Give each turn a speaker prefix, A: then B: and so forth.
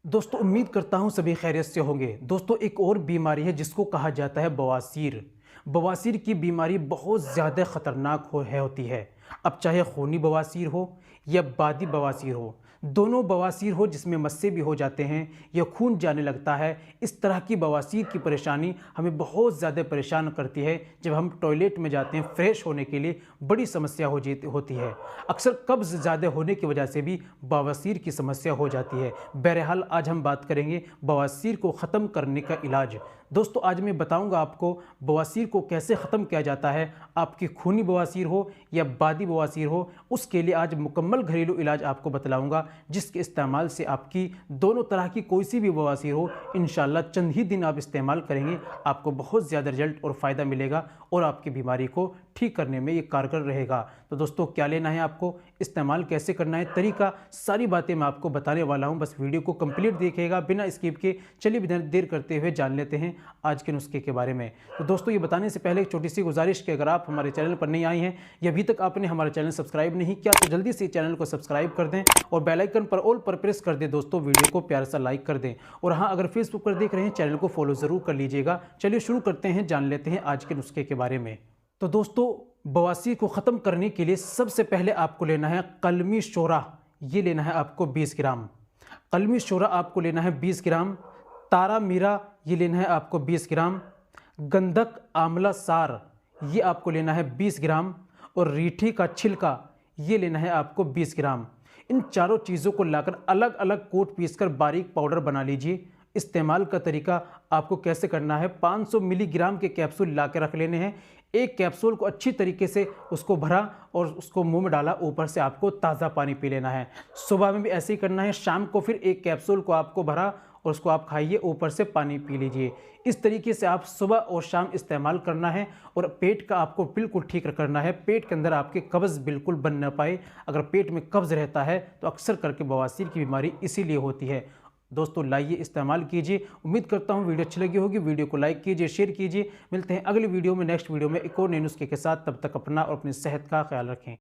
A: दोस्तों उम्मीद करता हूँ सभी खैरियत से होंगे। दोस्तों एक और बीमारी है जिसको कहा जाता है बवासीर। बवासीर की बीमारी बहुत ज़्यादा ख़तरनाक होती है। अब चाहे खूनी बवासीर हो या बादी बवासीर हो, दोनों बवासीर हो जिसमें मस्से भी हो जाते हैं या खून जाने लगता है, इस तरह की बवासीर की परेशानी हमें बहुत ज़्यादा परेशान करती है। जब हम टॉयलेट में जाते हैं फ्रेश होने के लिए बड़ी समस्या होती है। अक्सर कब्ज़ ज़्यादा होने की वजह से भी बवासीर की समस्या हो जाती है। बहरहाल आज हम बात करेंगे बवासीर को ख़त्म करने का इलाज। दोस्तों आज मैं बताऊंगा आपको बवासीर को कैसे ख़त्म किया जाता है। आपकी खूनी बवासीर हो या बादी बवासीर हो, उसके लिए आज मुकम्मल घरेलू इलाज आपको बतलाऊंगा, जिसके इस्तेमाल से आपकी दोनों तरह की कोई सी भी बवासीर हो, इंशाल्लाह चंद ही दिन आप इस्तेमाल करेंगे, आपको बहुत ज़्यादा रिजल्ट और फ़ायदा मिलेगा और आपकी बीमारी को ठीक करने में ये कारगर रहेगा। तो दोस्तों क्या लेना है आपको, इस्तेमाल कैसे करना है, तरीका, सारी बातें मैं आपको बताने वाला हूं। बस वीडियो को कंप्लीट देखिएगा बिना स्किप के। चलिए बिना देर करते हुए जान लेते हैं आज के नुस्खे के बारे में। तो दोस्तों ये बताने से पहले एक छोटी सी गुजारिश कि अगर आप हमारे चैनल पर नहीं आए हैं या अभी तक आपने हमारा चैनल सब्सक्राइब नहीं किया तो जल्दी से चैनल को सब्सक्राइब कर दें और बेल आइकन पर ऑल पर प्रेस कर दें। दोस्तों वीडियो को प्यार सा लाइक कर दें और हाँ, अगर फेसबुक पर देख रहे हैं चैनल को फॉलो ज़रूर कर लीजिएगा। चलिए शुरू करते हैं, जान लेते हैं आज के नुस्खे के बारे में। तो दोस्तों बवासीर को ख़त्म करने के लिए सबसे पहले आपको लेना है कलमी शोरा। ये लेना है आपको 20 ग्राम। कलमी शोरा आपको लेना है 20 ग्राम। तारा मीरा ये लेना है आपको 20 ग्राम। गंधक आंवला सार ये आपको लेना है 20 ग्राम। और रीठी का छिलका ये लेना है आपको 20 ग्राम। इन चारों चीज़ों को लाकर अलग अलग कोट पीसकर बारीक पाउडर बना लीजिए। इस्तेमाल का तरीका आपको कैसे करना है, 500 मिलीग्राम के कैप्सूल ला के रख लेने हैं। एक कैप्सूल को अच्छी तरीके से उसको भरा और उसको मुंह में डाला, ऊपर से आपको ताज़ा पानी पी लेना है। सुबह में भी ऐसे ही करना है, शाम को फिर एक कैप्सूल को आपको भरा और उसको आप खाइए, ऊपर से पानी पी लीजिए। इस तरीके से आप सुबह और शाम इस्तेमाल करना है और पेट का आपको बिल्कुल ठीक करना है। पेट के अंदर आपके कब्ज़ बिल्कुल बन न पाए। अगर पेट में कब्ज़ रहता है तो अक्सर करके बवासीर की बीमारी इसीलिए होती है। दोस्तों लाइए, इस्तेमाल कीजिए। उम्मीद करता हूँ वीडियो अच्छी लगी होगी। वीडियो को लाइक कीजिए, शेयर कीजिए। मिलते हैं अगली वीडियो में, नेक्स्ट वीडियो में एक और नए नुस्खे के साथ। तब तक अपना और अपनी सेहत का ख्याल रखें।